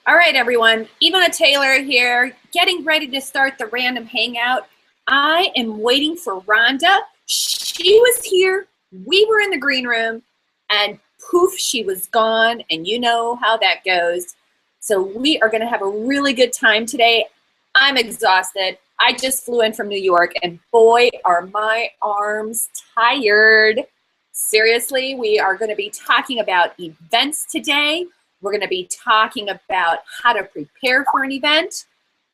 All right, everyone. Ivana Taylor here, getting ready to start the random hangout. I am waiting for Rhonda. She was here. We were in the green room, and poof, she was gone. And you know how that goes. So we are going to have a really good time today. I'm exhausted. I just flew in from New York, and boy, are my arms tired. Seriously, we are going to be talking about events today. We're going to be talking about how to prepare for an event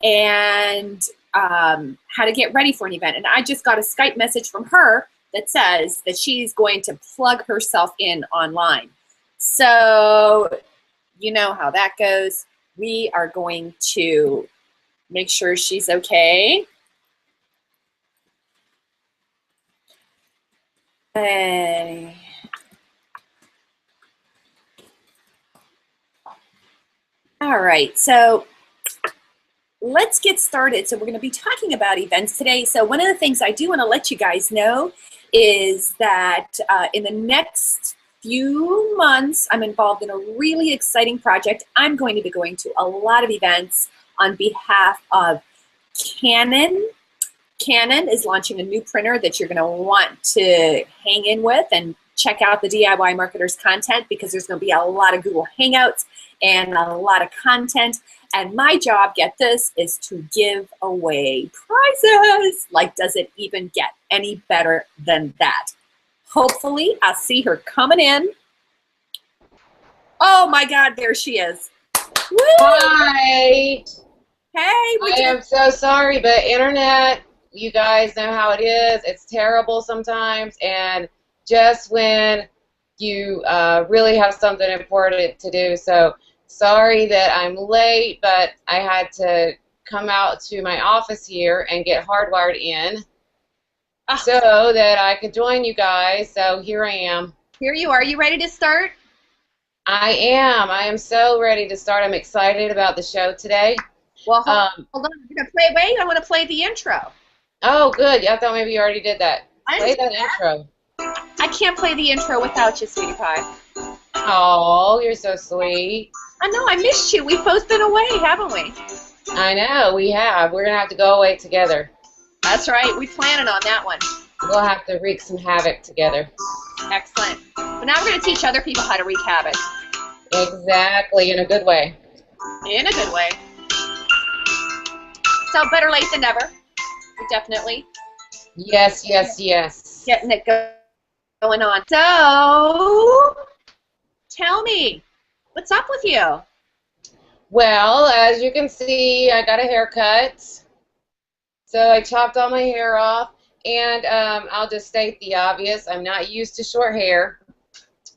and how to get ready for an event. And I just got a Skype message from her that says that she's going to plug herself in online. So you know how that goes. We are going to make sure she's okay. Hey. All right, so let's get started. So we're going to be talking about events today. So one of the things I do want to let you guys know is that in the next few months, I'm involved in a really exciting project. I'm going to be going to a lot of events on behalf of Canon. Canon is launching a new printer that you're going to want to hang in with and check out the DIY Marketers content, because there's going to be a lot of Google Hangouts and a lot of content. And my job, get this, is to give away prizes. Like, does it even get any better than that? Hopefully, I'll see her coming in. Oh my God, there she is. Woo! Hi. Hey. I am so sorry, but internet, you guys know how it is. It's terrible sometimes, and just when you really have something important to do. So sorry that I'm late, but I had to come out to my office here and get hardwired in so that I could join you guys. So here I am. Here you are. You ready to start? I am. I am so ready to start. I'm excited about the show today. Well, hold on. I'm gonna play. Wait, I want to play the intro. Oh, good. Yeah, I thought maybe you already did that. Play that intro. I can't play the intro without you, sweetie pie. Oh, you're so sweet. I know. I missed you. We've both been away, haven't we? I know. We have. We're gonna have to go away together. That's right. We planning on that one. We'll have to wreak some havoc together. Excellent. But now we're going to teach other people how to wreak havoc. Exactly, in a good way. In a good way. So better late than never. Definitely. Yes, yes, yes. Getting it going on. So, tell me, what's up with you? Well, as you can see, I got a haircut. So I chopped all my hair off. And I'll just state the obvious. I'm not used to short hair.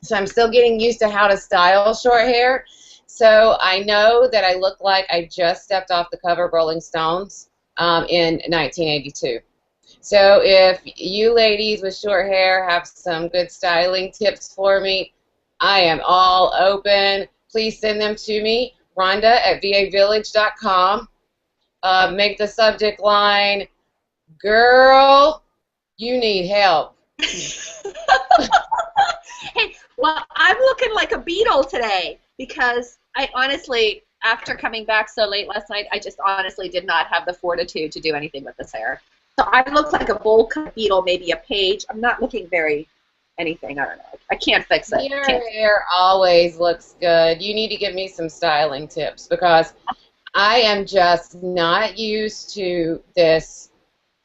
So I'm still getting used to how to style short hair. So I know that I look like I just stepped off the cover of Rolling Stones in 1982. So if you ladies with short hair have some good styling tips for me, I am all open. Please send them to me, Rhonda@vavillage.com. Make the subject line, "Girl, you need help." Hey, well, I'm looking like a beetle today because I honestly, after coming back so late last night, I just honestly did not have the fortitude to do anything with this hair. So I look like a bowl cut beetle, maybe a page. I'm not looking very anything. I don't know. I can't fix it. Your hair always looks good. You need to give me some styling tips because I am just not used to this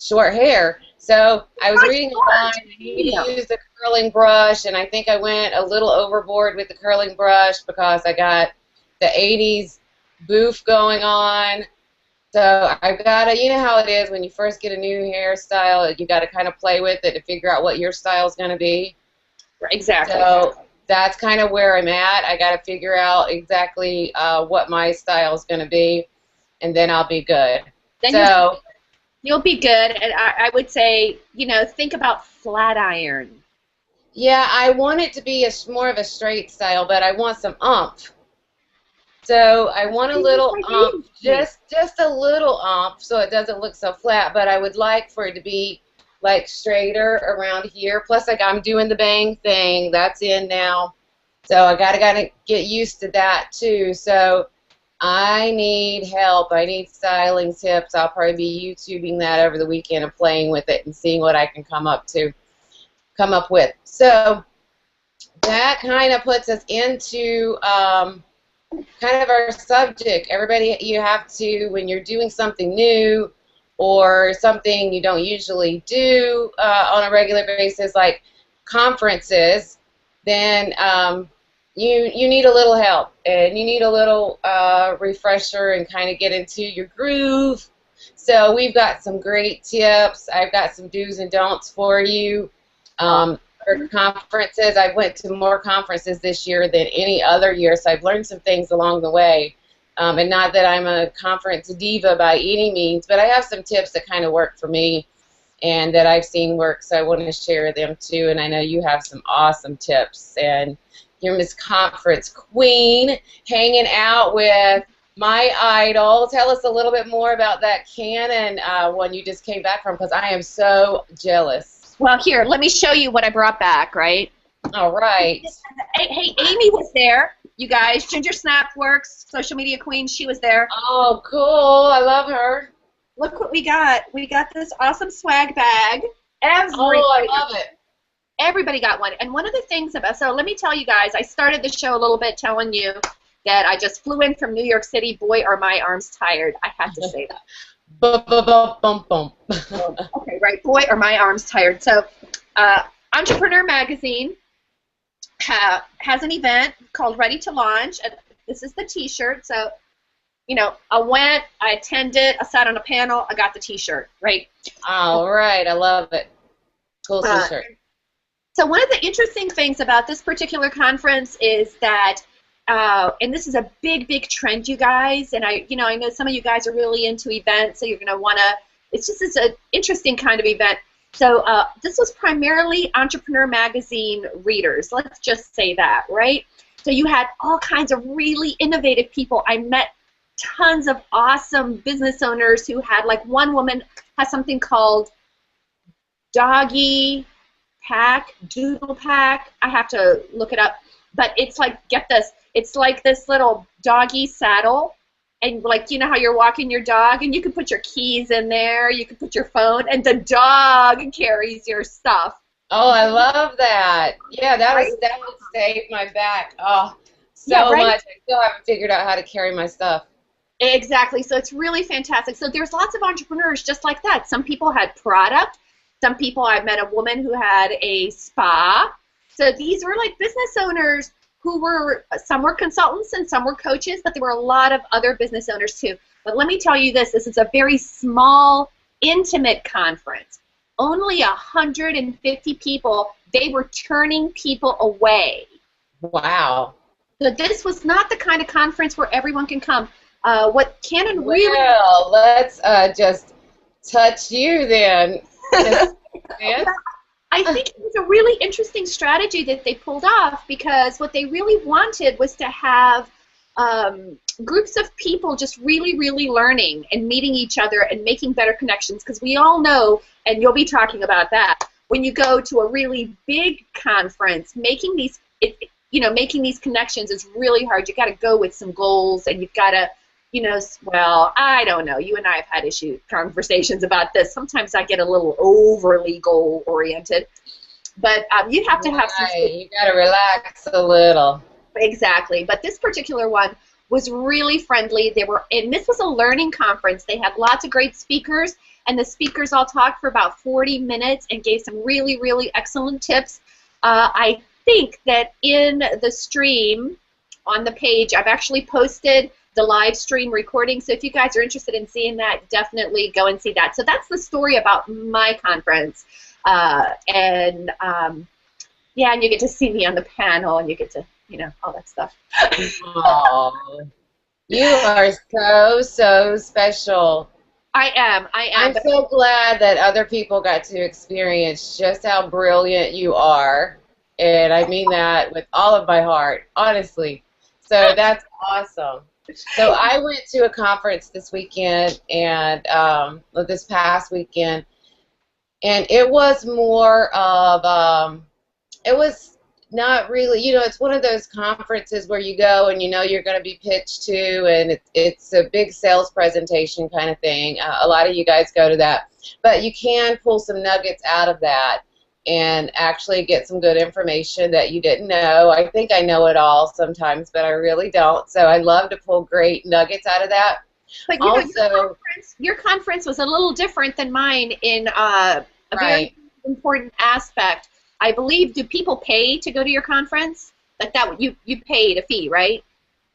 short hair. So I was reading online, you need to use the curling brush, and I think I went a little overboard with the curling brush because I got the 80s boof going on. So I've got to, you know how it is when you first get a new hairstyle, you got to kind of play with it to figure out what your style is going to be. Exactly. So that's kind of where I'm at. I got to figure out exactly what my style is going to be, and then I'll be good. Then you'll be good, and I would say, you know, think about flat iron. Yeah, I want it to be more of a straight style, but I want some oomph. So I want a little oomph, just a little oomph, so it doesn't look so flat. But I would like for it to be like straighter around here. Plus, like I'm doing the bang thing. That's in now, so I gotta get used to that too. So I need help. I need styling tips. I'll probably be YouTubing that over the weekend and playing with it and seeing what I can come up with. So that kind of puts us into kind of our subject. Everybody, you have to, when you're doing something new or something you don't usually do on a regular basis, like conferences, then you need a little help, and you need a little refresher and kind of get into your groove. So we've got some great tips. I've got some do's and don'ts for you. For conferences, I went to more conferences this year than any other year, so I've learned some things along the way. And not that I'm a conference diva by any means, but I have some tips that kind of work for me and that I've seen work, so I want to share them too. And I know you have some awesome tips. And you're Miss Conference Queen, hanging out with my idol. Tell us a little bit more about that Canon one you just came back from, because I am so jealous. Well, here, let me show you what I brought back, right? All right. Hey, Amy was there, you guys. Ginger Snapworks, social media queen, she was there. Oh, cool. I love her. Look what we got. We got this awesome swag bag. I love it. Everybody got one. And one of the things about, so let me tell you guys, I started the show a little bit telling you that I just flew in from New York City. Boy, are my arms tired. I had to say that. Okay, right. Boy, are my arms tired. So, Entrepreneur Magazine has an event called Ready to Launch. And this is the T-shirt. So, you know, I went, I attended, I sat on a panel, I got the T-shirt, right? All right. I love it. Cool T-shirt. So one of the interesting things about this particular conference is that, and this is a big, big trend, you guys, and I know some of you guys are really into events, so you're going to want to, it's an interesting kind of event. So this was primarily Entrepreneur Magazine readers, let's just say that, right? So you had all kinds of really innovative people. I met tons of awesome business owners who had, like, one woman has something called Doodle Pack. I have to look it up. But it's like, get this, it's like this little doggy saddle, and like, you know how you're walking your dog, and you can put your keys in there, you can put your phone, and the dog carries your stuff. Oh, I love that. Yeah, that would save my back. Oh, so much. I still haven't figured out how to carry my stuff. Exactly. So it's really fantastic. So there's lots of entrepreneurs just like that. Some people had product. Some people, I met a woman who had a spa. So these were like business owners who were, some were consultants and some were coaches, but there were a lot of other business owners too. But let me tell you this is a very small, intimate conference. Only 150 people. They were turning people away. Wow. So this was not the kind of conference where everyone can come. What Canon really... Well, let's just touch you then. I think it was a really interesting strategy that they pulled off, because what they really wanted was to have groups of people just really, really learning and meeting each other and making better connections, because we all know, and you'll be talking about that, when you go to a really big conference, making these connections is really hard. You got to go with some goals, and you've got to, well, I don't know. You and I have had conversations about this. Sometimes I get a little overly goal-oriented, but you have to have some... You got to relax a little. Exactly. But this particular one was really friendly. And this was a learning conference. They had lots of great speakers, and the speakers all talked for about 40 minutes and gave some really, really excellent tips. I think that in the stream on the page, I've actually posted the live stream recording. So if you guys are interested in seeing that, definitely go and see that. So that's the story about my conference. Yeah, and you get to see me on the panel, and you get to, all that stuff. Oh, you are so special. I am. I'm so glad that other people got to experience just how brilliant you are. And I mean that with all of my heart, honestly. So that's awesome. So I went to a conference this weekend, and this past weekend, and it was more of, it was not really. You know, it's one of those conferences where you go and you know you're going to be pitched to, and it's a big sales presentation kind of thing. A lot of you guys go to that. But you can pull some nuggets out of that and actually get some good information that you didn't know. I think I know it all sometimes, but I really don't. So I love to pull great nuggets out of that. But you know, your conference was a little different than mine in a very important aspect. I believe, do people pay to go to your conference? Like that, you paid a fee, right?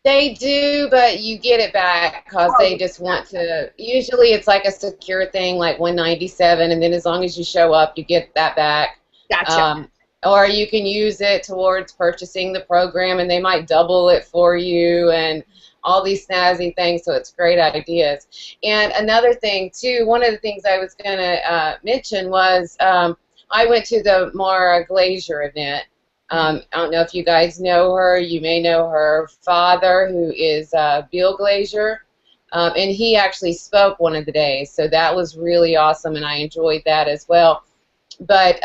They do, but you get it back because they just want to. Usually, it's like a secure thing, like 197, and then as long as you show up, you get that back. Gotcha. Or you can use it towards purchasing the program, and they might double it for you, and all these snazzy things. So it's great ideas. And another thing too, one of the things I was going to mention was I went to the Mara Glazier event. I don't know if you guys know her. You may know her father, who is Bill Glazier, and he actually spoke one of the days. So that was really awesome, and I enjoyed that as well. But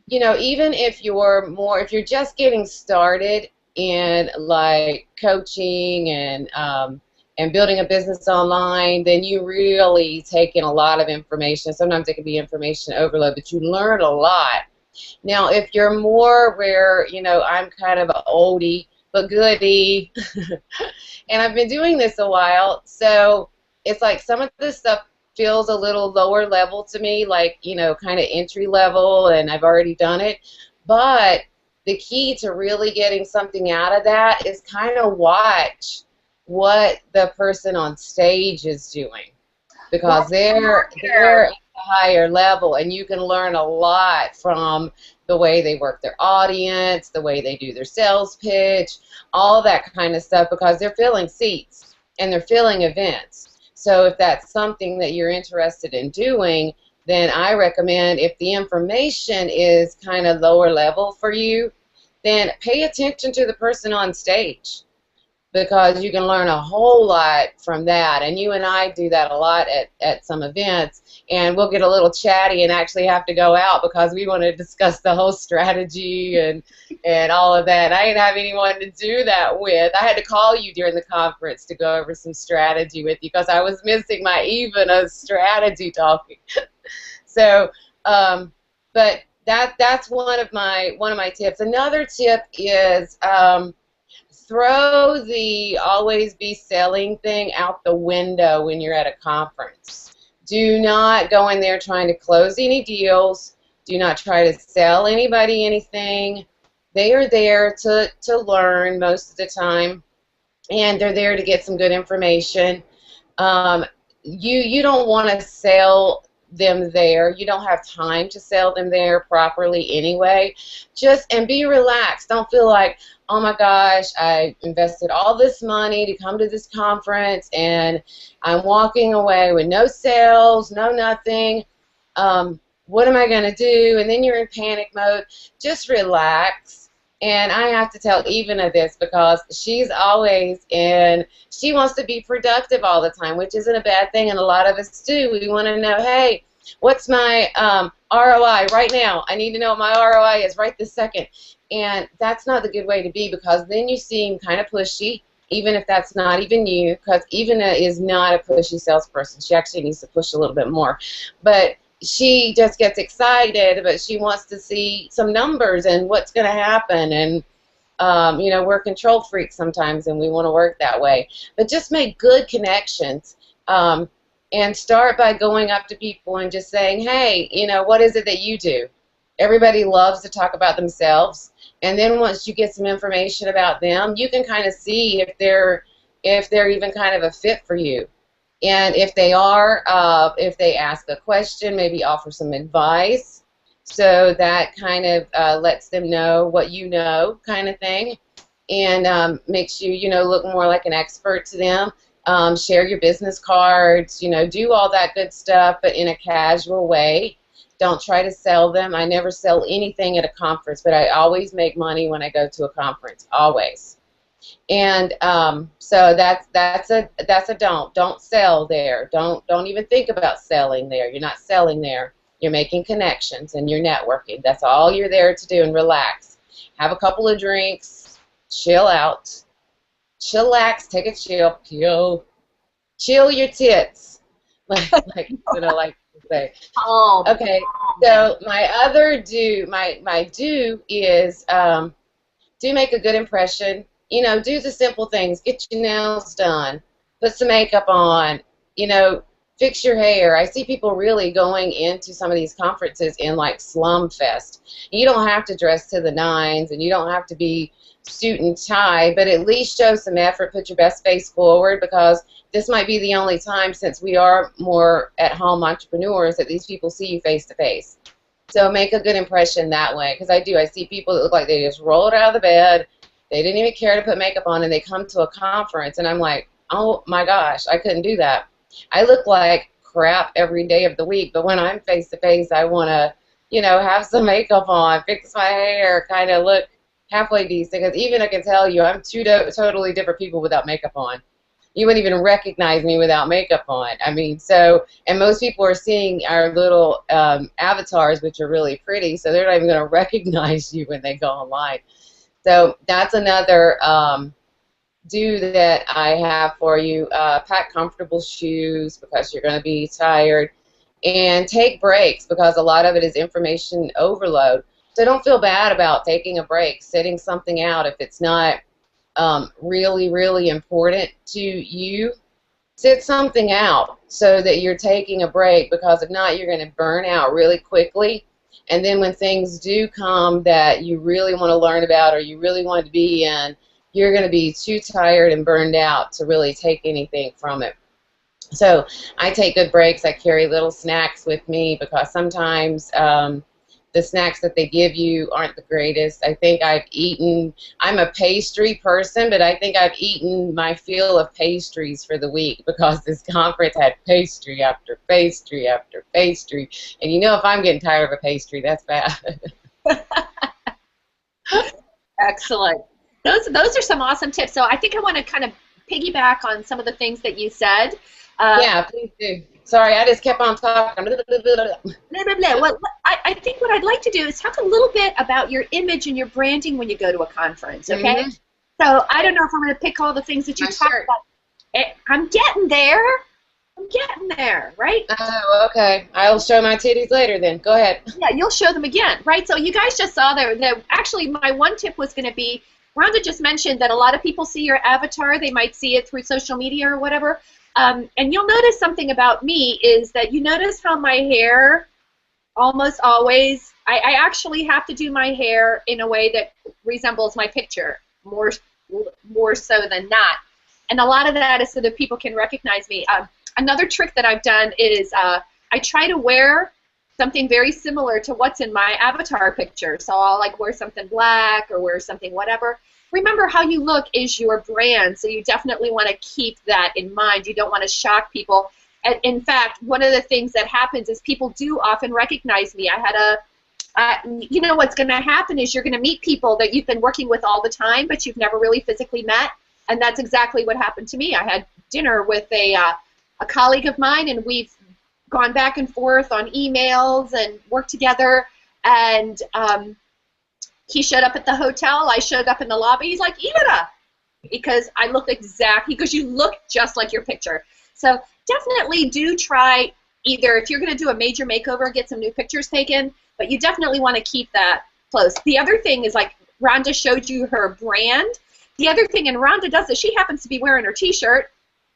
you know, even if you're just getting started in like coaching and building a business online, then you really take in a lot of information. Sometimes it can be information overload, but you learn a lot. Now, if you're more where, you know, I'm kind of an oldie but goodie, and I've been doing this a while, so it's like some of this stuff feels a little lower level to me, like, you know, kind of entry level, and I've already done it. But the key to really getting something out of that is kind of watch what the person on stage is doing, because they're at a higher level, and you can learn a lot from the way they work their audience, the way they do their sales pitch, all that kind of stuff, because they're filling seats and they're filling events. So if that's something that you're interested in doing, then I recommend, if the information is kind of lower level for you, then pay attention to the person on stage, because you can learn a whole lot from that. And you and I do that a lot at some events, and we'll get a little chatty and actually have to go out because we want to discuss the whole strategy and all of that. I didn't have anyone to do that with. I had to call you during the conference to go over some strategy with you because I was missing my even of strategy talking. So, but that's one of my tips. Another tip is throw the always be selling thing out the window when you're at a conference. Do not go in there trying to close any deals. Do not try to sell anybody anything. They are there to learn most of the time, and they're there to get some good information. You don't want to sell them there. You don't have time to sell them there properly anyway. And be relaxed. Don't feel like, oh my gosh, I invested all this money to come to this conference and I'm walking away with no sales, no nothing. What am I going to do? And then you're in panic mode. Just relax. And I have to tell Eva this because she's always she wants to be productive all the time, which isn't a bad thing, and a lot of us do. We want to know, hey, what's my ROI right now? I need to know what my ROI is right this second. And that's not the good way to be, because then you seem kind of pushy, even if that's not even you, because Eva is not a pushy salesperson. She actually needs to push a little bit more. But she just gets excited, but she wants to see some numbers and what's going to happen. And, you know, we're control freaks sometimes, and we want to work that way. But just make good connections, and start by going up to people and just saying, hey, you know, what is it that you do? Everybody loves to talk about themselves. And then once you get some information about them, you can kind of see if they're even kind of a fit for you. And if they are, if they ask a question, maybe offer some advice. So that kind of lets them know what you know, kind of thing, and makes you, you know, look more like an expert to them. Share your business cards, you know, do all that good stuff, but in a casual way. Don't try to sell them. I never sell anything at a conference, but I always make money when I go to a conference, always. And so that's a don't. Don't sell there. Don't even think about selling there. You're not selling there. You're making connections and you're networking. That's all you're there to do, and relax. have a couple of drinks, chill out, chillax, take a chill your tits, like like to say. Oh, Okay, so my do is do make a good impression. You know, do the simple things. Get your nails done. Put some makeup on. You know, fix your hair. I see people really going into some of these conferences in like slum fest. You don't have to dress to the nines, and you don't have to be suit and tie, but at least show some effort. Put your best face forward, because this might be the only time, since we are more at-home entrepreneurs, that these people see you face to face. So make a good impression that way, because I see people that look like they just rolled out of the bed, they didn't even care to put makeup on, and they come to a conference, and I'm like, oh my gosh, I couldn't do that. I look like crap every day of the week, but when I'm face to face, I want to, you know, have some makeup on, fix my hair, kind of look halfway decent, because even I can tell you, I'm two totally different people without makeup on. You wouldn't even recognize me without makeup on. I mean, so, and most people are seeing our little avatars, which are really pretty, so they're not even going to recognize you when they go online. So that's another do that I have for you. Pack comfortable shoes, because you're going to be tired, and take breaks, because a lot of it is information overload. So don't feel bad about taking a break, sitting something out if it's not really, really important to you. Sit something out so that you're taking a break, because if not, you're going to burn out really quickly. And then when things do come that you really want to learn about or you really want to be in, you're going to be too tired and burned out to really take anything from it. So I take good breaks. I carry little snacks with me, because sometimes the snacks that they give you aren't the greatest. I think I'm a pastry person, but I think I've eaten my fill of pastries for the week, because this conference had pastry after pastry after pastry. And you know, if I'm getting tired of a pastry, that's bad. excellent. Those are some awesome tips. So I think I want to kind of piggyback on some of the things that you said. Yeah, please do. Sorry, I just kept on talking. Well, I think what I'd like to do is talk a little bit about your image and your branding when you go to a conference, okay? Mm-hmm. So I don't know if I'm going to pick all the things that you talked about. I'm getting there. I'm getting there, right? Oh, okay. I'll show my titties later then. Go ahead. Yeah, you'll show them again, right? So you guys just saw there that actually my one tip was going to be, Rhonda just mentioned that a lot of people see your avatar. They might see it through social media or whatever. And you'll notice something about me is that you notice how my hair almost always, I actually have to do my hair in a way that resembles my picture, more so than not. And a lot of that is so that people can recognize me. Another trick that I've done is I try to wear something very similar to what's in my avatar picture. So I'll like wear something black or wear something whatever. Remember, how you look is your brand, so you definitely want to keep that in mind. You don't want to shock people. And in fact, one of the things that happens is people do often recognize me. You know what's going to happen is you're going to meet people that you've been working with all the time, but you've never really physically met, and that's exactly what happened to me. I had dinner with a colleague of mine, and we've gone back and forth on emails and worked together, and he showed up at the hotel. I showed up in the lobby. He's like, Ivana, because I look exactly, because you look just like your picture. So definitely do try either, if you're going to do a major makeover, get some new pictures taken, but you definitely want to keep that close. The other thing is, like Rhonda showed you her brand. The other thing, and Rhonda does this, she happens to be wearing her t-shirt.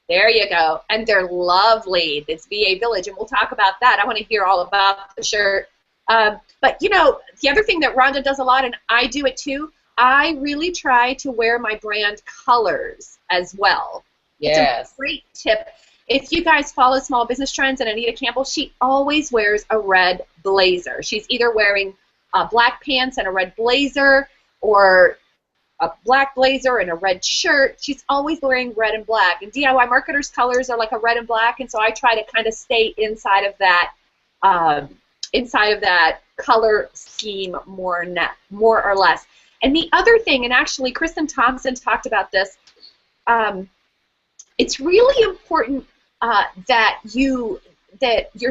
There you go. And they're lovely. It's VA Village, and we'll talk about that. I want to hear all about the shirt. But, you know, the other thing that Rhonda does a lot, and I do it too, I really try to wear my brand colors as well. Yes. It's a great tip. If you guys follow Small Business Trends and Anita Campbell, she always wears a red blazer. She's either wearing black pants and a red blazer, or a black blazer and a red shirt. She's always wearing red and black. And DIY Marketers colors are like a red and black, and so I try to kind of stay inside of that color scheme more or less. And the other thing, and actually Kristen Thompson talked about this, it's really important that your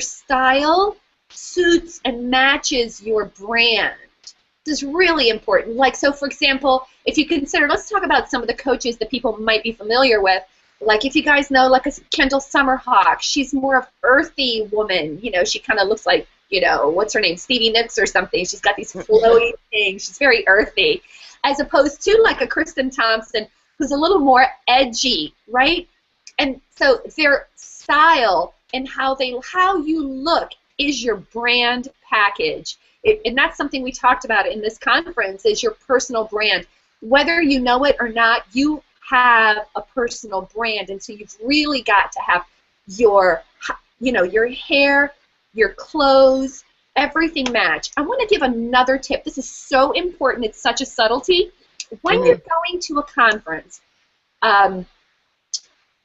style suits and matches your brand. This is really important. Like, so for example, if you consider, let's talk about some of the coaches that people might be familiar with. Like, if you guys know, like a Kendall Summerhawk, she's more of earthy woman. You know, she kind of looks like, you know, what's her name, Stevie Nicks or something. She's got these flowy things. She's very earthy, as opposed to like a Kristen Thompson, who's a little more edgy, right? And so their style and how you look is your brand package. And that's something we talked about in this conference, is your personal brand. Whether you know it or not, you have a personal brand, and so you've really got to have your, you know, your hair, your clothes, everything match. I want to give another tip. This is so important. It's such a subtlety. When you're going to a conference,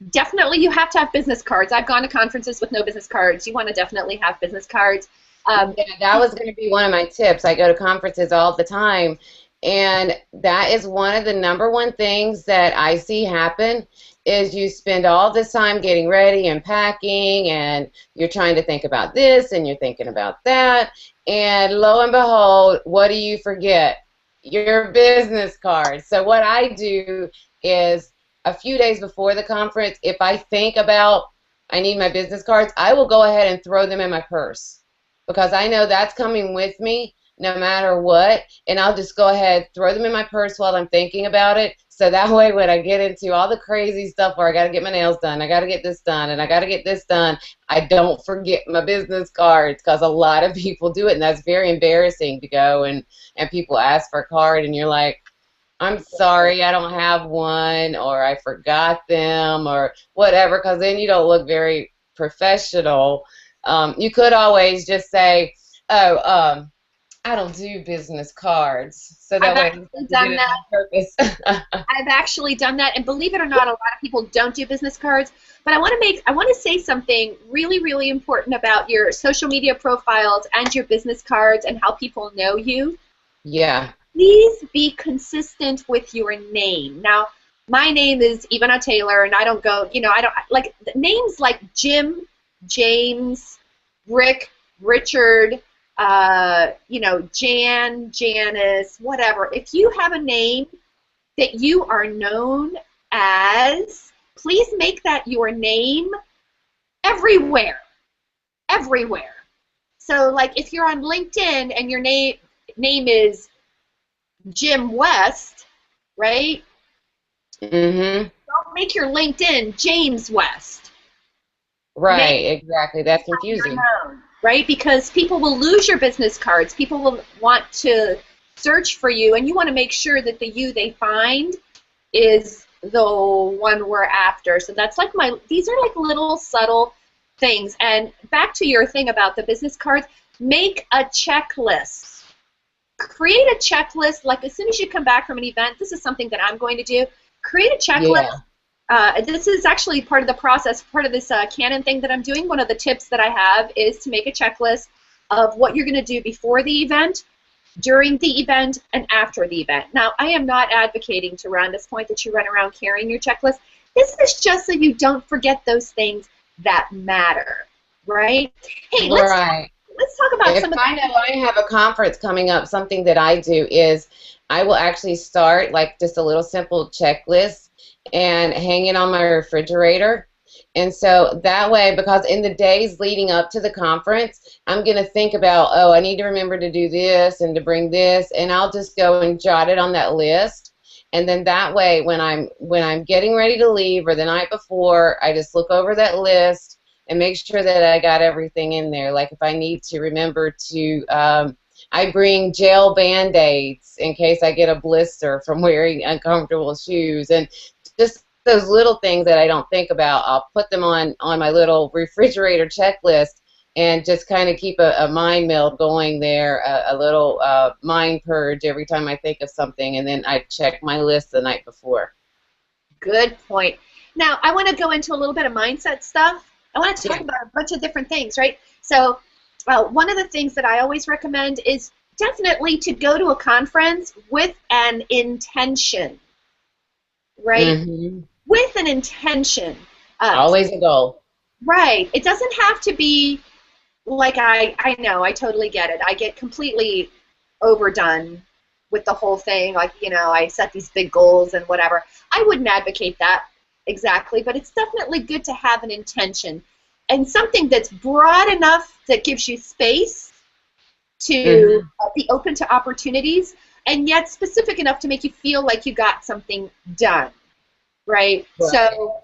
definitely you have to have business cards. I've gone to conferences with no business cards. You want to definitely have business cards. Yeah, that was going to be one of my tips. I go to conferences all the time, and that is one of the #1 things that I see happen is you spend all this time getting ready and packing, and you're trying to think about this, and you're thinking about that, and lo and behold, what do you forget? Your business card. So what I do is a few days before the conference, if I think about I need my business cards, I will go ahead and throw them in my purse, because I know that's coming with me no matter what, and I'll just go ahead, throw them in my purse while I'm thinking about it, so that way when I get into all the crazy stuff where I got to get my nails done, I got to get this done, and I got to get this done, I don't forget my business cards, because a lot of people do it, and that's very embarrassing to go and people ask for a card, and you're like, I'm sorry, I don't have one, or I forgot them, or whatever, because then you don't look very professional. You could always just say, oh, I don't do business cards. So that way you done that on purpose. I've actually done that, and believe it or not, a lot of people don't do business cards. But I want to say something really, really important about your social media profiles and your business cards and how people know you. Yeah. Please be consistent with your name. Now, my name is Ivana Taylor, and I don't go, you know, I don't like names like Jim, James, Rick, Richard, you know, Jan, Janice, whatever. If you have a name that you are known as, please make that your name everywhere. Everywhere. So, like, if you're on LinkedIn and your name is Jim West, right? Mm-hmm. Don't make your LinkedIn James West. Right, exactly. That's confusing. Right? Because people will lose your business cards. People will want to search for you, and you want to make sure that the you they find is the one we're after. So that's like these are like little subtle things. And back to your thing about the business cards, make a checklist. Create a checklist, like as soon as you come back from an event, this is something that I'm going to do. Create a checklist. Yeah. This is actually part of the process, part of this Canon thing that I'm doing. One of the tips that I have is to make a checklist of what you're going to do before the event, during the event, and after the event. Now, I am not advocating, to Rhonda's point, that you run around carrying your checklist. This is just so you don't forget those things that matter, right? Hey, let's talk about if I know I have a conference coming up, something that I do is I will actually start like just a little simple checklist and hang it on my refrigerator. And so that way, because in the days leading up to the conference, I'm going to think about, oh, I need to remember to do this and to bring this, and I'll just go and jot it on that list. And then that way, when I'm getting ready to leave or the night before, I just look over that list and make sure that I got everything in there. Like if I need to remember to, I bring gel Band-Aids in case I get a blister from wearing uncomfortable shoes. And just those little things that I don't think about, I'll put them on my little refrigerator checklist and just kind of keep a mind meld going there, a little mind purge every time I think of something, and then I check my list the night before. Good point. Now, I want to go into a little bit of mindset stuff. I want to talk about a bunch of different things, right? So one of the things that I always recommend is definitely to go to a conference with an intention, right? Mm-hmm. With an intention. Always a goal. Right. It doesn't have to be like I know, I totally get it. I get completely overdone with the whole thing. Like, you know, I set these big goals and whatever. I wouldn't advocate that exactly, but it's definitely good to have an intention and something that's broad enough that gives you space to be open to opportunities, and yet specific enough to make you feel like you got something done, right? So,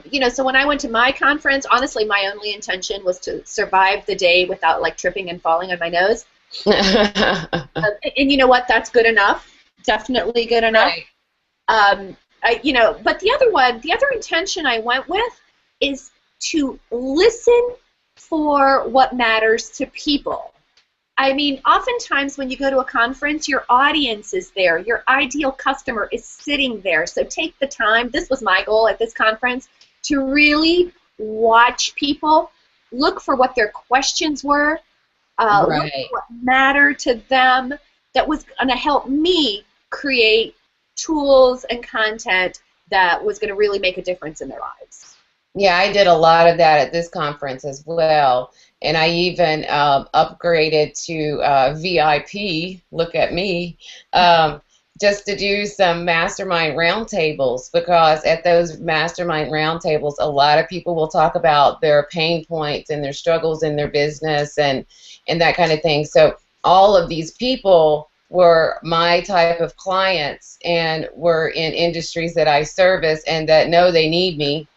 you know, so when I went to my conference, honestly, my only intention was to survive the day without like tripping and falling on my nose. And you know what? That's good enough. Definitely good enough. Right. You know, but the other intention I went with is to listen for what matters to people. I mean, oftentimes when you go to a conference, your audience is there. Your ideal customer is sitting there. So take the time. This was my goal at this conference, to really watch people, look for what their questions were, look for what mattered to them, that was going to help me create tools and content that was going to really make a difference in their lives. Yeah, I did a lot of that at this conference as well. And I even upgraded to VIP, look at me, just to do some mastermind roundtables, because at those mastermind roundtables, a lot of people will talk about their pain points and their struggles in their business and that kind of thing. So all of these people were my type of clients and were in industries that I service and that know they need me.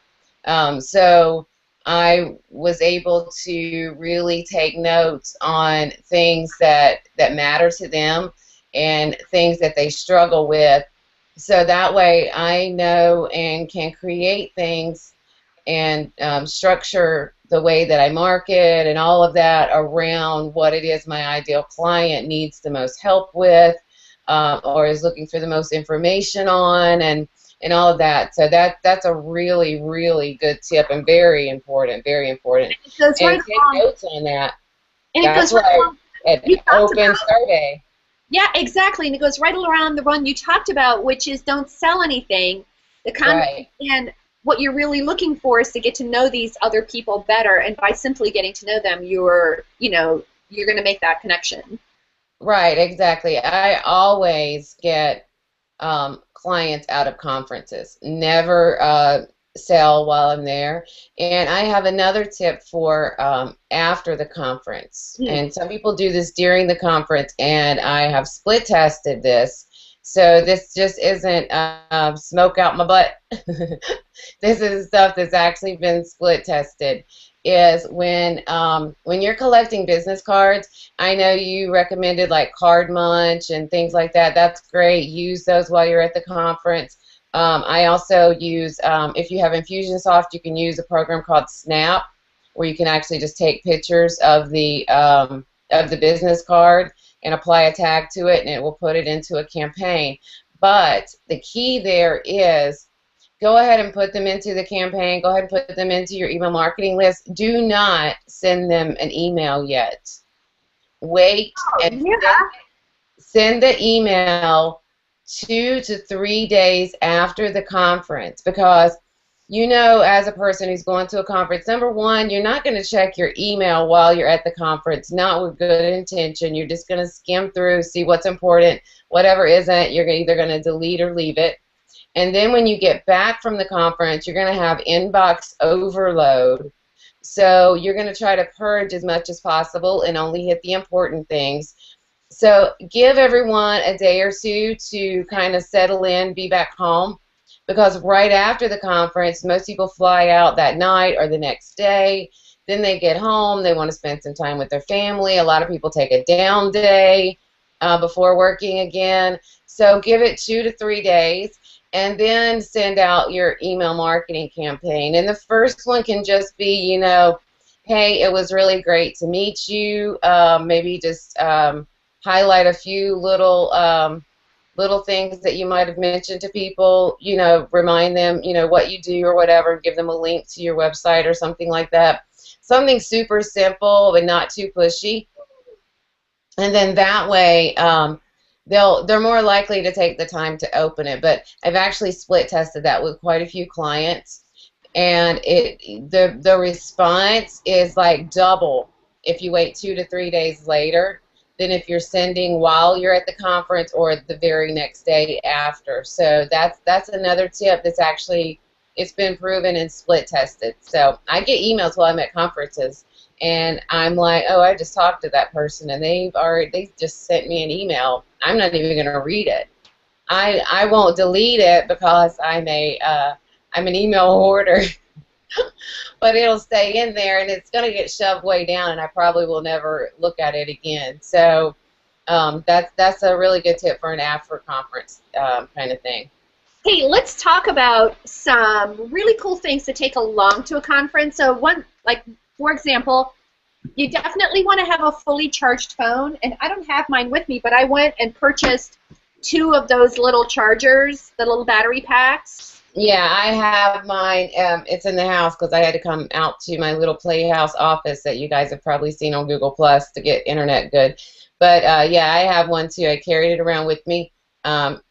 So I was able to really take notes on things that matter to them and things that they struggle with. So that way I know and can create things and structure the way that I market and all of that around what it is my ideal client needs the most help with, or is looking for the most information on, and all of that. So that's a really, really good tip and very important, very important. And take notes on that. And that's right. An open survey. Yeah, exactly. And it goes right around the run you talked about, which is don't sell anything. And what you're really looking for is to get to know these other people better. And by simply getting to know them, you're going to make that connection. Right, exactly. I always get clients out of conferences. Never sell while I'm there. And I have another tip for after the conference. And some people do this during the conference, and I have split tested this. So this just isn't smoke out my butt. This is stuff that's actually been split tested. Is when you're collecting business cards, I know you recommended like Card Munch and things like that. That's great. Use those while you're at the conference. I also use, if you have Infusionsoft, you can use a program called Snap, where you can actually just take pictures of the business card and apply a tag to it, and it will put it into a campaign. But the key there is, go ahead and put them into the campaign. Go ahead and put them into your email marketing list. Do not send them an email yet. Wait and send the email 2 to 3 days after the conference, because you know, as a person who's going to a conference, number one, you're not going to check your email while you're at the conference, not with good intention. You're just going to skim through, see what's important, whatever isn't, you're either going to delete or leave it. And then when you get back from the conference, you're going to have inbox overload. So you're going to try to purge as much as possible and only hit the important things. So give everyone a day or two to kind of settle in, be back home, because right after the conference, most people fly out that night or the next day. Then they get home, they want to spend some time with their family. A lot of people take a down day before working again. So give it 2 to 3 days, and then send out your email marketing campaign. And the first one can just be, you know, hey, it was really great to meet you. Maybe just highlight a few little things that you might have mentioned to people, you know, remind them, you know, what you do or whatever, give them a link to your website or something like that. Something super simple but not too pushy. And then that way, they're more likely to take the time to open it. But I've actually split tested that with quite a few clients, and the response is like double if you wait 2 to 3 days later. than if you're sending while you're at the conference or the very next day after. So that's another tip that's actually, it's been proven and split tested. So I get emails while I'm at conferences, and I'm like, oh, I just talked to that person, and they just sent me an email. I'm not even going to read it. I won't delete it because I'm an email hoarder, but it'll stay in there, and it's going to get shoved way down, and I probably will never look at it again. So that's a really good tip for an after conference kind of thing. Hey, let's talk about some really cool things to take along to a conference. So for example, you definitely want to have a fully charged phone, and I don't have mine with me, but I went and purchased 2 of those little chargers, the little battery packs. Yeah, I have mine. It's in the house because I had to come out to my little Playhouse office that you guys have probably seen on Google Plus to get internet good. But yeah, I have one too. I carried it around with me.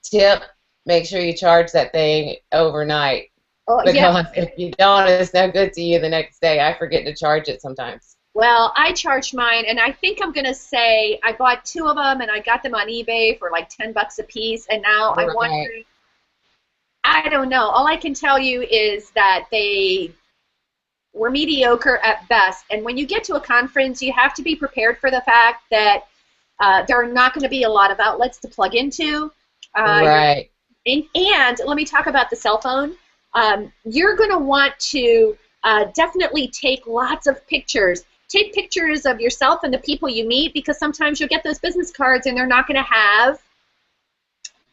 Tip: make sure you charge that thing overnight. Oh, because yeah. if you don't, it's no good to you the next day. I forget to charge it sometimes. Well, I charged mine, and I think I'm going to say I bought 2 of them, and I got them on eBay for like $10 a piece, and now I'm wondering, I don't know. All I can tell you is that they were mediocre at best, and when you get to a conference, you have to be prepared for the fact that there are not going to be a lot of outlets to plug into. Right. And let me talk about the cell phone. You're going to want to definitely take lots of pictures. Take pictures of yourself and the people you meet, because sometimes you'll get those business cards and they're not going to have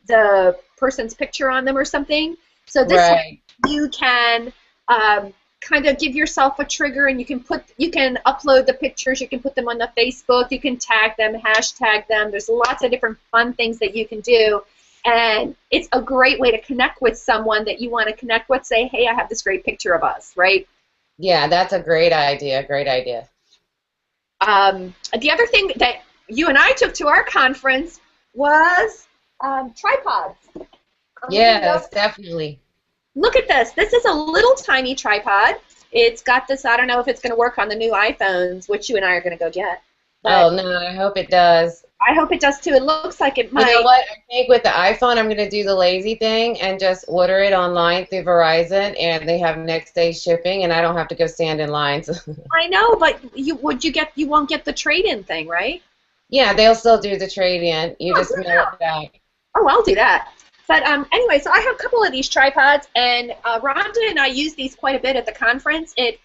the person's picture on them or something. So this way you can kind of give yourself a trigger, and you can upload the pictures, you can put them on the Facebook, you can tag them, hashtag them. There's lots of different fun things that you can do. And it's a great way to connect with someone that you want to connect with. Say, hey, I have this great picture of us, right? Yeah, that's a great idea. Great idea. The other thing that you and I took to our conference was tripods. Yes, definitely. Look at this. This is a little tiny tripod. It's got this, I don't know if it's going to work on the new iPhones, which you and I are going to go get. Oh, no, I hope it does. I hope it does too. It looks like it might. You know what? I think with the iPhone, I'm going to do the lazy thing and just order it online through Verizon, and they have next day shipping, and I don't have to go stand in lines. I know, but you won't get the trade-in thing, right? Yeah, they'll still do the trade-in. You just mail it back. Oh, I'll do that. But anyway, so I have a couple of these tripods, and Rhonda and I use these quite a bit at the conference. It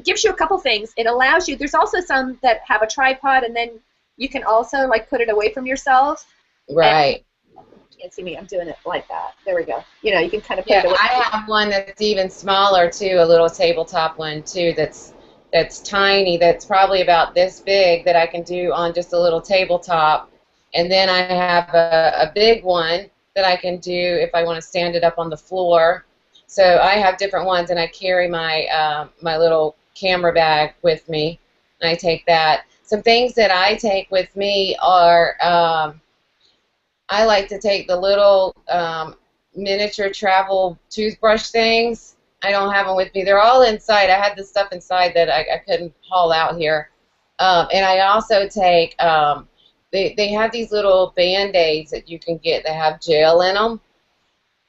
gives you a couple things. It allows you. There's also some that have a tripod, and then you can also like put it away from yourself. Right. And you can't see me. I'm doing it like that. There we go. You know, you can kind of put it away. I have one that's even smaller too, a little tabletop one too. That's tiny. That's probably about this big that I can do on just a little tabletop. And then I have a big one that I can do if I want to stand it up on the floor. So I have different ones, and I carry my my little camera bag with me, and I take that. Some things that I take with me are I like to take the little miniature travel toothbrush things. I don't have them with me. They're all inside. I had this stuff inside that I couldn't haul out here. And I also take, they have these little Band-Aids that you can get that have gel in them.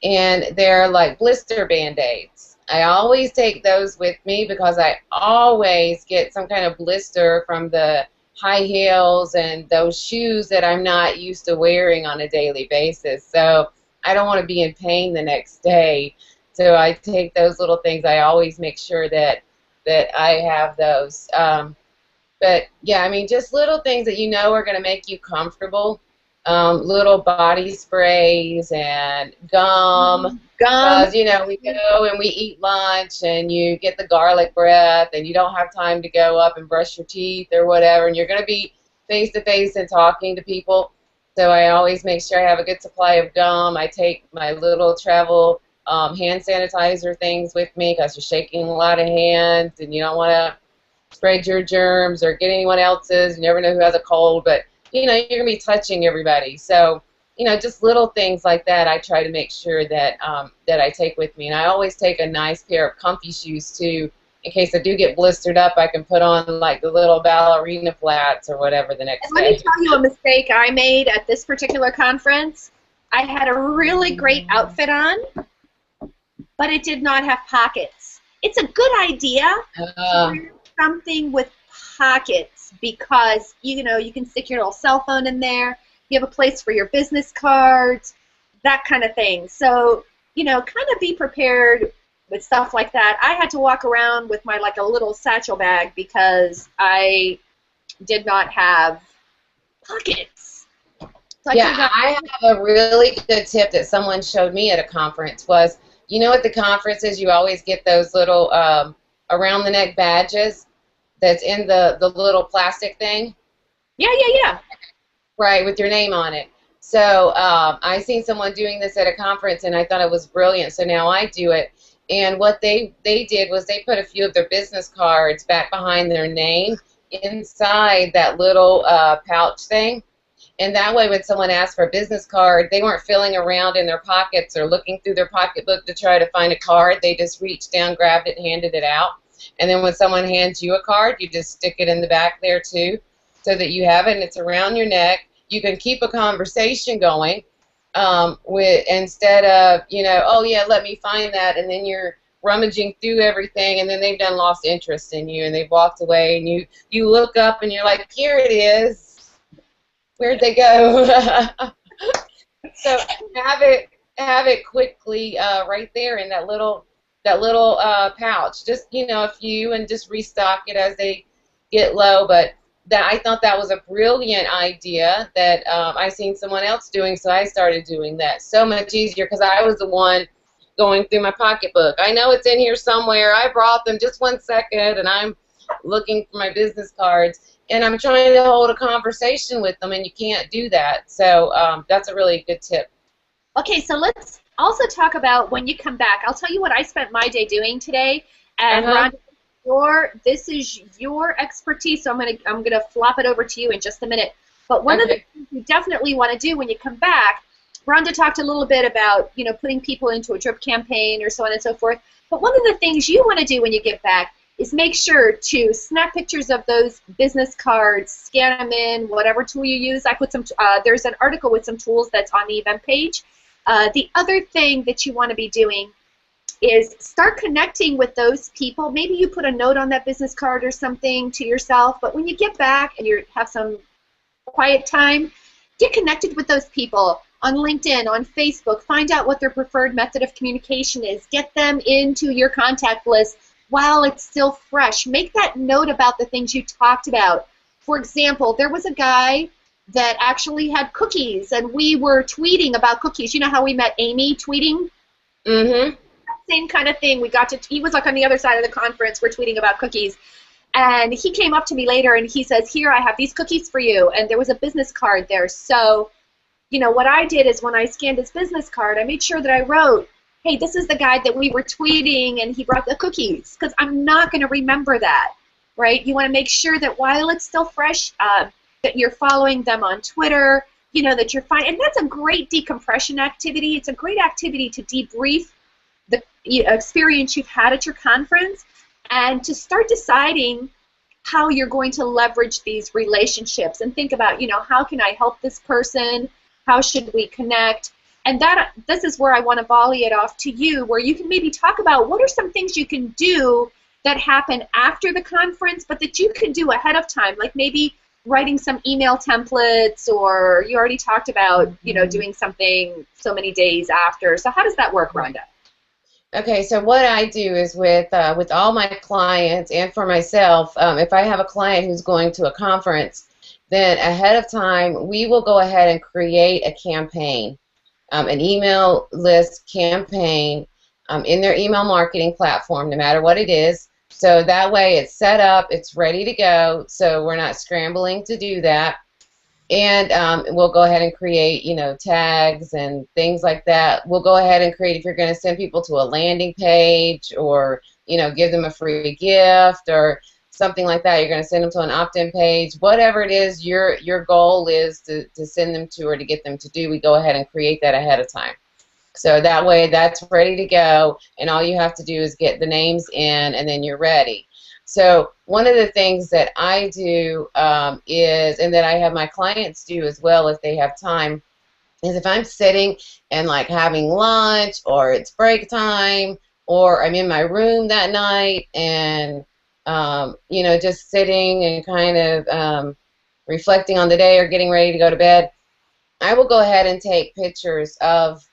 And they're like blister Band-Aids. I always take those with me because I always get some kind of blister from the high heels and those shoes that I'm not used to wearing on a daily basis. So I don't want to be in pain the next day. So I take those little things. I always make sure that I have those. But yeah, I mean, just little things that you know are going to make you comfortable. Little body sprays and gum. Because, you know, we go and we eat lunch and you get the garlic breath and you don't have time to go up and brush your teeth or whatever, and you're going to be face to face and talking to people. So I always make sure I have a good supply of gum. I take my little travel hand sanitizer things with me because you're shaking a lot of hands and you don't want to spread your germs or get anyone else's. You never know who has a cold, but you know, you're going to be touching everybody. So, you know, just little things like that I try to make sure that that I take with me. And I always take a nice pair of comfy shoes, too, in case I do get blistered up, I can put on like the little ballerina flats or whatever the next And let me day. tell you a mistake I made at this particular conference. I had a really great outfit on, but it did not have pockets. It's a good idea to wear something with pockets because you know you can stick your little cell phone in there. You have a place for your business cards, that kind of thing. So you know, kind of be prepared with stuff like that. I had to walk around with my like a little satchel bag because I did not have pockets. So Yeah, I have a really good tip that someone showed me at a conference was, you know, at the conferences you always get those little around the neck badges that's in the little plastic thing. Yeah. Right, with your name on it. So I seen someone doing this at a conference, and I thought it was brilliant. So now I do it. And what they did was they put a few of their business cards back behind their name inside that little pouch thing. And that way when someone asked for a business card, they weren't feeling around in their pockets or looking through their pocketbook to try to find a card. They just reached down, grabbed it, and handed it out. And then when someone hands you a card, you just stick it in the back there too so that you have it and it's around your neck. You can keep a conversation going with instead of, you know, oh, yeah, let me find that, and then you're rummaging through everything, and then they've done lost interest in you, and they've walked away, and you look up, and you're like, here it is. Where'd they go? So have it quickly right there in that little pouch. Just, you know, a few, and just restock it as they get low. But I thought that was a brilliant idea that I seen someone else doing, so I started doing that. So much easier because I was the one going through my pocketbook. I know it's in here somewhere. I brought them, just 1 second, and I'm looking for my business cards. And I'm trying to hold a conversation with them, and you can't do that. So that's a really good tip. Okay, so let's also talk about when you come back. I'll tell you what I spent my day doing today. And Rhonda, this is your expertise, so I'm gonna flop it over to you in just a minute. But one of the things you definitely want to do when you come back, Rhonda talked a little bit about, you know, putting people into a drip campaign or so on and so forth. But one of the things you want to do when you get back is make sure to snap pictures of those business cards, scan them in, whatever tool you use. I put some, there's an article with some tools that's on the event page. The other thing that you want to be doing is start connecting with those people. Maybe you put a note on that business card or something to yourself, but when you get back and you have some quiet time, get connected with those people on LinkedIn, on Facebook. Find out what their preferred method of communication is. Get them into your contact list while it's still fresh. Make that note about the things you talked about. For example, there was a guy that actually had cookies, and we were tweeting about cookies. You know how we met Amy tweeting? Mm-hmm. Same kind of thing. He was like on the other side of the conference. We're tweeting about cookies. And he came up to me later, and he says, here, I have these cookies for you. And there was a business card there. So, you know, what I did is when I scanned his business card, I made sure that I wrote, hey, this is the guy that we were tweeting, and he brought the cookies, because I'm not going to remember that, right? You want to make sure that while it's still fresh, that you're following them on Twitter, you know, that you're fine. And that's a great decompression activity. It's a great activity to debrief the experience you've had at your conference and to start deciding how you're going to leverage these relationships and think about, you know, how can I help this person? How should we connect? And this is where I want to volley it off to you, where you can maybe talk about what are some things you can do that happen after the conference, but that you can do ahead of time, like maybe writing some email templates, or you already talked about, you know, doing something so many days after. So how does that work, Rhonda? Okay, so what I do is with all my clients and for myself, if I have a client who's going to a conference, then ahead of time we will go ahead and create a campaign. An email list campaign in their email marketing platform, no matter what it is. So that way it's set up, it's ready to go, so we're not scrambling to do that. And we'll go ahead and create, you know, tags and things like that. We'll go ahead and create, if you're going to send people to a landing page or, you know, give them a free gift or something like that, you're going to send them to an opt-in page. Whatever it is your goal is to send them to or to get them to do, we go ahead and create that ahead of time. So that way that's ready to go, and all you have to do is get the names in, and then you're ready. So one of the things that I do is, and that I have my clients do as well if they have time, is if I'm sitting and like having lunch, or it's break time, or I'm in my room that night and you know, just sitting and kind of reflecting on the day or getting ready to go to bed, I will go ahead and take pictures of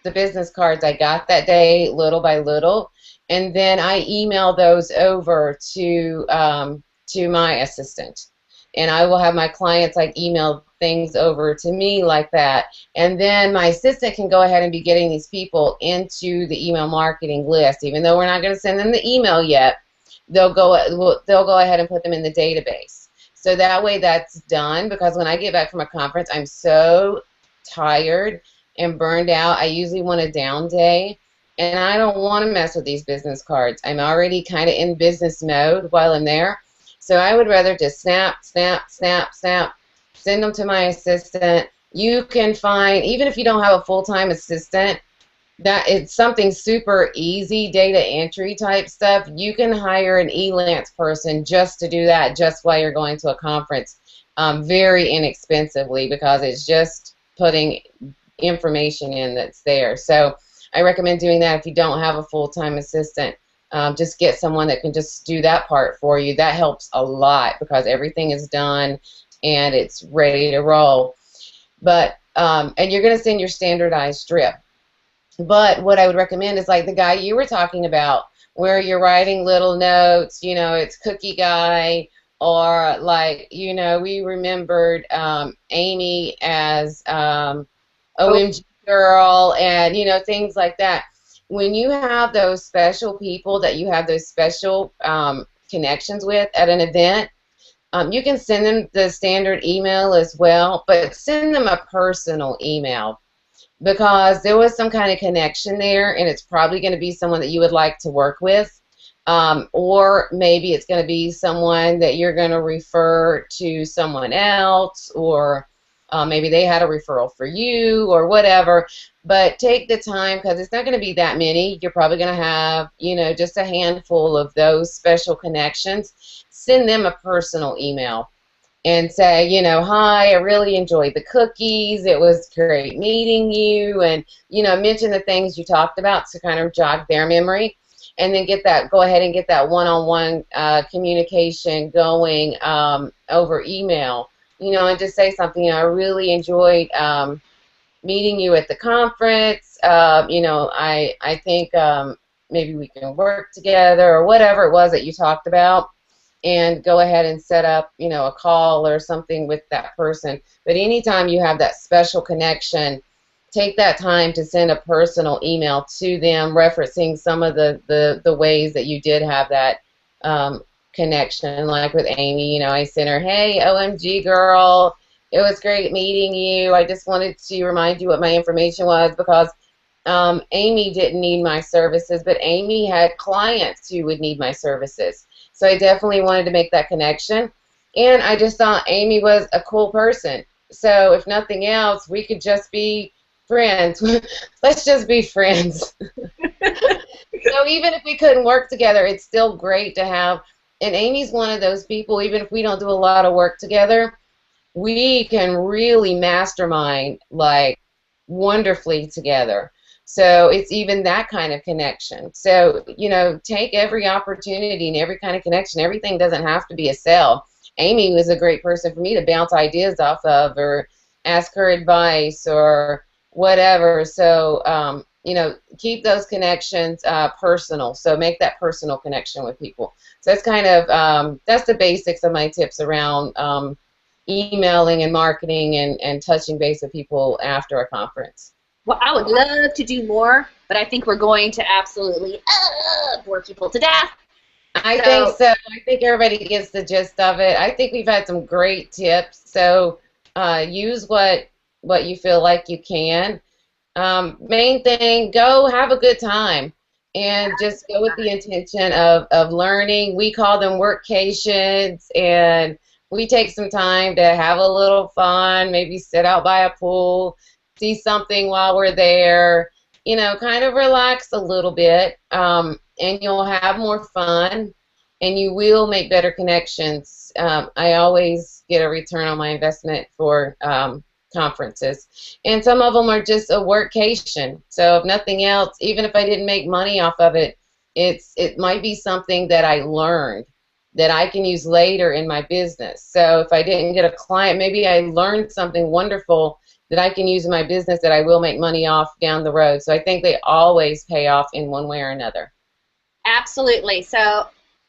the business cards I got that day, little by little, and then I email those over to my assistant, and I will have my clients like email things over to me like that, and then my assistant can go ahead and be getting these people into the email marketing list. Even though we're not going to send them the email yet, they'll go ahead and put them in the database. So that way that's done, because when I get back from a conference, I'm so tired and burned out. I usually want a down day, and I don't want to mess with these business cards. I'm already kind of in business mode while I'm there, so I would rather just snap, snap, snap, snap, send them to my assistant. You can find, even if you don't have a full-time assistant, that it's something super easy, data entry type stuff. You can hire an elance person just to do that, just while you're going to a conference, very inexpensively, because it's just putting information in that's there. So I recommend doing that if you don't have a full-time assistant. Just get someone that can just do that part for you. That helps a lot, because everything is done and it's ready to roll. But and you're going to send your standardized drip. But what I would recommend is like the guy you were talking about, where you're writing little notes, you know, it's cookie guy, or like, you know, we remembered Amy as OMG girl, and, you know, things like that. When you have those special people that you have those special connections with at an event, you can send them the standard email as well, but send them a personal email, because there was some kind of connection there, and it's probably going to be someone that you would like to work with, or maybe it's going to be someone that you're going to refer to someone else, or maybe they had a referral for you, or whatever. But take the time, because it's not going to be that many. You're probably going to have, you know, just a handful of those special connections. Send them a personal email and say, you know, hi, I really enjoyed the cookies. It was great meeting you, and, you know, mention the things you talked about to kind of jog their memory, and then go ahead and get that one-on-one communication going over email, you know, and just say something, you know, I really enjoyed meeting you at the conference. You know, I think maybe we can work together, or whatever it was that you talked about, and go ahead and set up, you know, a call or something with that person. But anytime you have that special connection, take that time to send a personal email to them, referencing some of the ways that you did have that connection. Like with Amy, you know, I sent her, hey, OMG girl, it was great meeting you. I just wanted to remind you what my information was, because Amy didn't need my services, but Amy had clients who would need my services. So I definitely wanted to make that connection. And I just thought Amy was a cool person. So if nothing else, we could just be friends. Let's just be friends. So even if we couldn't work together, it's still great to have. And Amy's one of those people, even if we don't do a lot of work together, we can really mastermind like wonderfully together. So it's even that kind of connection. So, you know, take every opportunity and every kind of connection. Everything doesn't have to be a sell. Amy was a great person for me to bounce ideas off of, or ask her advice, or whatever. So, you know, keep those connections personal. So make that personal connection with people. So that's kind of, that's the basics of my tips around emailing and marketing and touching base with people after a conference. Well, I would love to do more, but I think we're going to absolutely bore people to death. I think so. I think everybody gets the gist of it. I think we've had some great tips. So use what you feel like you can. Main thing, go have a good time, and just go with the intention of learning. We call them workcations, and we take some time to have a little fun, maybe sit out by a pool, see something while we're there, kind of relax a little bit, and you'll have more fun, and you will make better connections. I always get a return on my investment for conferences, and some of them are just a workation. So if nothing else, even if I didn't make money off of it, it might be something that I learned that I can use later in my business. So if I didn't get a client, maybe I learned something wonderful that I can use in my business that I will make money off down the road. So I think they always pay off in one way or another. Absolutely. So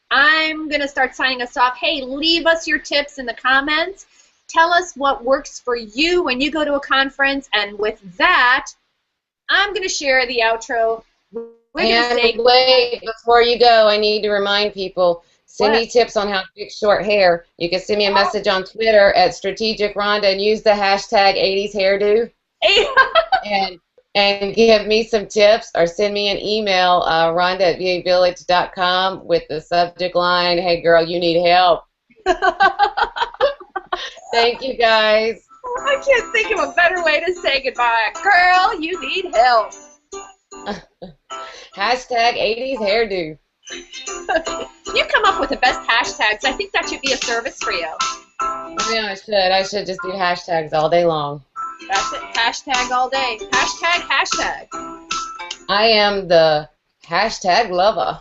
I'm going to start signing us off. Hey, leave us your tips in the comments. Tell us what works for you when you go to a conference. And with that, I'm going to share the outro. Wait, before you go, I need to remind people, send me tips on how to fix short hair. You can send me a message on Twitter at Strategic Rhonda and use the hashtag 80s hairdo. and give me some tips, or send me an email, Rhonda@vavillage.com, with the subject line, "Hey girl, you need help." Thank you guys. I can't think of a better way to say goodbye. Girl, you need help. Hashtag 80s hairdo. You come up with the best hashtags. I think that should be a service for you. Yeah, I should just do hashtags all day long. That's it. Hashtag all day. Hashtag. I am the hashtag lover.